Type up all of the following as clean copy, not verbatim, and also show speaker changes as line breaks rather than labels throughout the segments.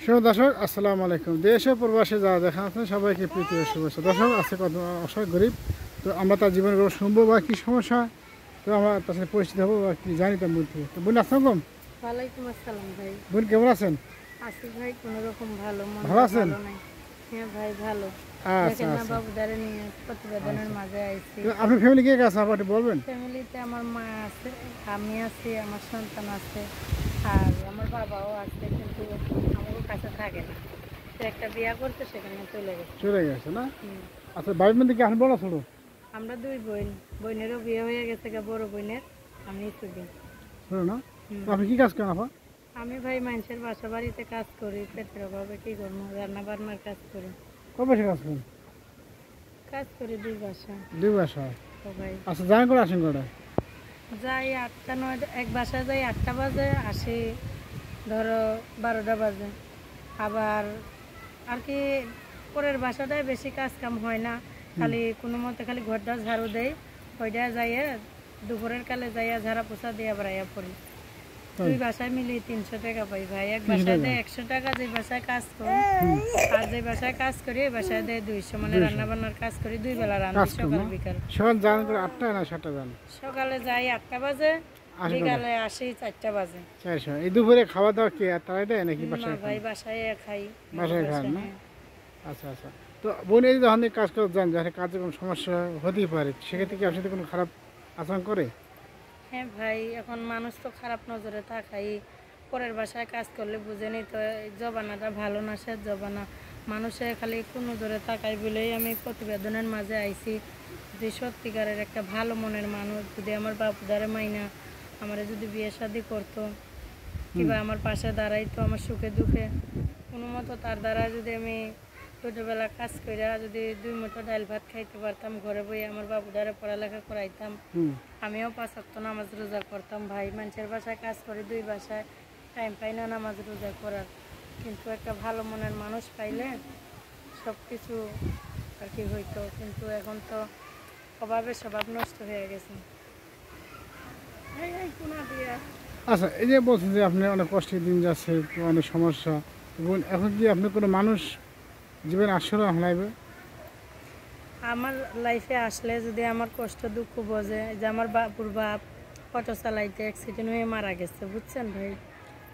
শুভ দর্শক, আসসালামু আলাইকুম। দেশ ও প্রবাসে যারা দেখা আছেন সবাইকে প্রীতি ও শুভেচ্ছা। দর্শক, আছে কত অসহায় গরিব, তো আমরা তার জীবনে কোনো শুনবো বা কী সমস্যা, তো আমরা তার সাথে পরিচিত হবো বা কি জানি তার মধ্যে। তো বোন, আসসালাম।
ওয়ালাইকুম আসসালাম ভাই।
বোন, কেমন আছেন?
আছি ভাই, কোনো রকম ভালো, মন
ভালো আছেন?
ভালো নাই। হ্যাঁ ভাই, ভালো।
আচ্ছা
দেখেন না,
আচ্ছা।
বাবুদারে নিয়ে প্রতিবেদনের মাঝে আইছি।
তো আপনার ফ্যামিলি কে আছে আপনি বলবেন?
ফ্যামিলিতে আমার মা আছে, আমি আছি, আমার সন্তান আছে, আর আমার বাবাও আছে, কিন্তু আমার কাছে থাকে না। সে একটা বিয়া করতে সেখানে চলে গেছে।
চলে গেছে না?
হুম।
আচ্ছা, বাড়ির মধ্যে কি আপনি বলো ছোটো?
আমরা দুই বোন, বোনেরও বিয়ে হয়ে গেছে, বড় বোনের। আমি ছোটো।
ছোটো না?
হুম।
তো আপনি কী কাজ করেন আপা?
আমি ভাই মানুষের বাসা বাড়িতে কাজ করি, পেটের অভাবে কি করবো, রান্না বান্নার কাজ করি।
কত বছর কাজ করেন?
কাজ করি দুই বাসা।
দুই বাসায়?
তো ভাই
আচ্ছা, জানেন করে আসেন করে?
যাই 8টা 9টা, এক বাসায় যাই 8টা বাজে, আসি ধরো 12টা বাজে। আবার আর কি পরের বাসাটায় বেশি কাজ কাম হয় না, খালি কোনো মতে খালি ঘরটা ঝাড়ু দেই, ওইটা যাইয়া দুপুরের কালে যাইয়া ঝাড়া পোছা দিয়ে আবার আইয়া পড়ি। দুই বাসায় মিলিয়ে 300 টাকা পাই ভাই। এক বাসায় দেয় 100 টাকা, যে বাসায় কাজ করি, আর যে বাসায় কাজ করি ওই বাসায় দেয় 200। মানে রান্না বান্নার কাজ করি, দুই বেলা রান্না, সকাল বিকাল।
সকাল জানেন করে 8টা না 7টা জান?
সকালে যাই 8টা বাজে, বিকালে আসি 4টা বাজে।
400। এই দুপুরে খাওয়া দাওয়া কি আর তারাই দেয় নাকি
না
বাসায়?
ভাই, বাসায় খাই।
বাসায় খান না?
হ্যাঁ।
আচ্ছা আচ্ছা। তো বোন, এই যে যখন এই কাজ করে যান, যাতে কাজে কোনো সমস্যা হতেই পারে, সেক্ষেত্রে কি আপনার সাথে কোনো খারাপ আচরণ করে?
হ্যাঁ ভাই, এখন মানুষ তো খারাপ নজরে তাকাই। পরের বাসায় কাজ করলে বুঝেনি তো, এই জবানাটা ভালো না, সে জবানা মানুষে খালি কোন নজরে তাকাই বলেই আমি প্রতিবেদনের মাঝে আইছি। যদি সত্যিকারের একটা ভালো মনের মানুষ যদি আমার বাপুদারে মাইনা আমার যদি বিয়ে শাদি করতো, কিংবা আমার পাশে দাঁড়াইতো আমার সুখে দুঃখে, কোনো মতো তার দ্বারা যদি আমি ছোটোবেলা কাজ করে যদি 2 মুঠো ডাল ভাত খাইতে পারতাম, ঘরে বই আমার বাবুদারে পড়ালেখা করাইতাম, আমিও 5 ওয়াক্ত নামাজ রোজা করতাম। ভাই মানুষের বাসায় কাজ করে, দুই বাসায় টাইম পাই না নামাজ রোজা করার, কিন্তু একটা ভালো মনের মানুষ পাইলে সব কিছু আর কি হইতো। কিন্তু এখন তো অভাবে স্বভাব নষ্ট হয়ে গেছে। এই কোনা দিয়া
আচ্ছা, এই যে বলছেন যে আপনি অনেক কষ্টের দিন যাচ্ছে, অনেক সমস্যা, বোন, এখন কি আপনি কোনো মানুষ জীবনে আসলে লাগবে?
আমার লাইফে আসলে যদি আমার কষ্ট দুঃখ বোঝে, যে আমার বাপুর বাপ অটো চালাইতে অ্যাক্সিডেন্ট হয়ে মারা গেছে, বুঝছেন ভাই।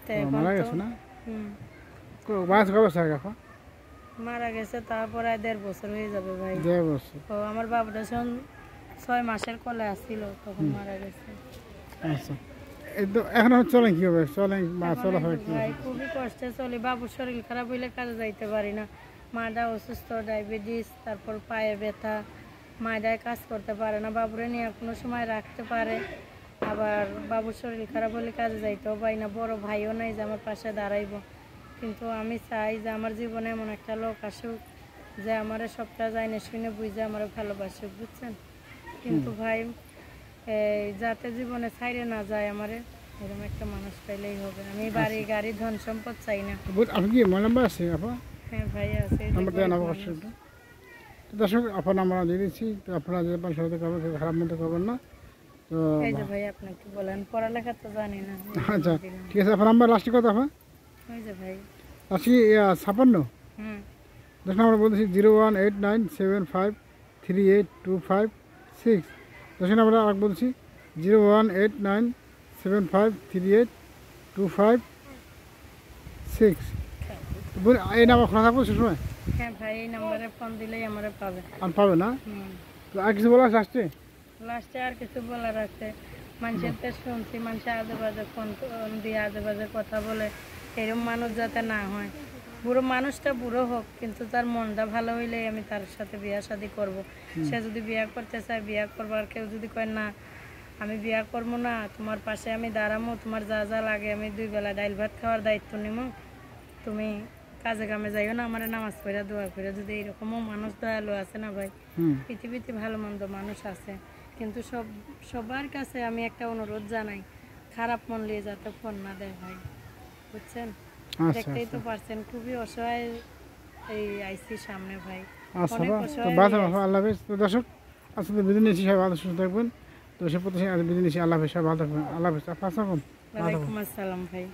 তো এখন
মারা
তো
গেছে না?
হুম,
মাস কবে স্যার এখন?
মারা গেছে, তারপরে 1.5 বছর হয়ে যাবে ভাই।
1.5 বছর?
তো আমার বাবুটা যখন 6 মাসের কোলে আসছিল তখন মারা গেছে।
আচ্ছা, এই তো এখন আপনি চলেন কীভাবে? চলেন বা
এখন
চলা
এই
হয়
যে
কি?
ভাই খুবই কষ্টে চলি, বাবুর শরীর খারাপ হইলে কাজে যাইতে পারি না। মাটা অসুস্থ, ডায়াবেটিস, তারপর পায়ে ব্যথা, মায়েরাই কাজ করতে পারে না, বাবুরে নিয়ে কোনো সময় রাখতে পারে। আবার বাবুর শরীর খারাপ হলে কাজে যাইতেও পারি না, বড় ভাইও নাই যে আমার পাশে দাঁড়াইব। কিন্তু আমি চাই যে আমার জীবনে এমন একটা লোক আসুক যে আমার সবটা জানে শুনে বুঝে আমার ভালোবাসুক, বুঝছেন। কিন্তু ভাই যাতে জীবনে ছাইরে না যায় আমারে, এরকম একটা মানুষ পাইলেই হবে। আমি বাড়ি গাড়ি ধন সম্পদ চাই না।
বোন, আপনি কি মোবাইল নাম্বার আছে আপা?
হ্যাঁ ভাই আছে, এই যে
নাম্বার দেন
গরিব
আমার
মানুষ।
কষ্ট। তো দর্শক, আপনার নাম্বার দিয়ে দিচ্ছি, তো আপনারা যে পান সাথে করবেন, কেউ খারাপ মতো করবেন না। তো
এই যে ভাই আপনাকে বলেন, পড়ালেখা তো জানি না, এই যে
আচ্ছা,
দিলাম।
ঠিক আছে। আপনার নাম্বার লাস্টে কত আপা?
ওই যে ভাই।
লাস্টে 56?
হুম।
দশ নাম্বার বলতেছি 01897538256। দশ নাম্বার আর বলছি 01897538256। এই নাম্বার খোলা থাকবো সবসময়?
হ্যাঁ ভাই, এই নাম্বারে ফোন দিলেই আমারে পাবে।
আর পাবে না?
হুম।
তো আর কিছু বলা আছে আসছে?
লাস্টে আর কিছু বলার আছে? মানুষের তো শুনছি মানুষের আজে বাজে ফোন দিয়ে আজে বাজে কথা বলে, এরকম মানুষ যাতে না হয়। বুড়ো মানুষটা বুড়ো হোক, কিন্তু তার মনটা ভালো হইলেই আমি তার সাথে বিয়া শাদি করব। সে যদি বিয়া করতে চায় বিয়া করবো, আর কেউ যদি কয় না আমি বিয়া করবো না, তোমার পাশে আমি দাঁড়ামো, তোমার যা যা লাগে আমি 2 বেলা ডাইল ভাত খাওয়ার দায়িত্ব নিমো, তুমি কাজে কামে যাইও না, আমার নামাজ পড়া দোয়া করে, যদি এরকমও মানুষ দয়ালু আছে না ভাই, পৃথিবীতে ভালো মন্দ মানুষ আছে। কিন্তু সবার কাছে আমি একটা অনুরোধ জানাই, খারাপ মন নিয়ে যাতে ফোন না দেয় ভাই, বুঝছেন। দেখতেই তো পারছেন খুবই অসহায় এই আইসি সামনে ভাই, অনেক অসহায়।
আল্লাহ হাফেজ। তো দর্শক, আসলে বিদিন নিচ্ছি, সবাই ভালো সুস্থ থাকবেন। তো সে প্রতি বিদিন নিচ্ছি, আল্লাহ হাফেজ, সবাই ভালো থাকবেন। আল্লাহ হাফেজ। আপনার
ওয়ালাইকুম আসসালাম ভাই।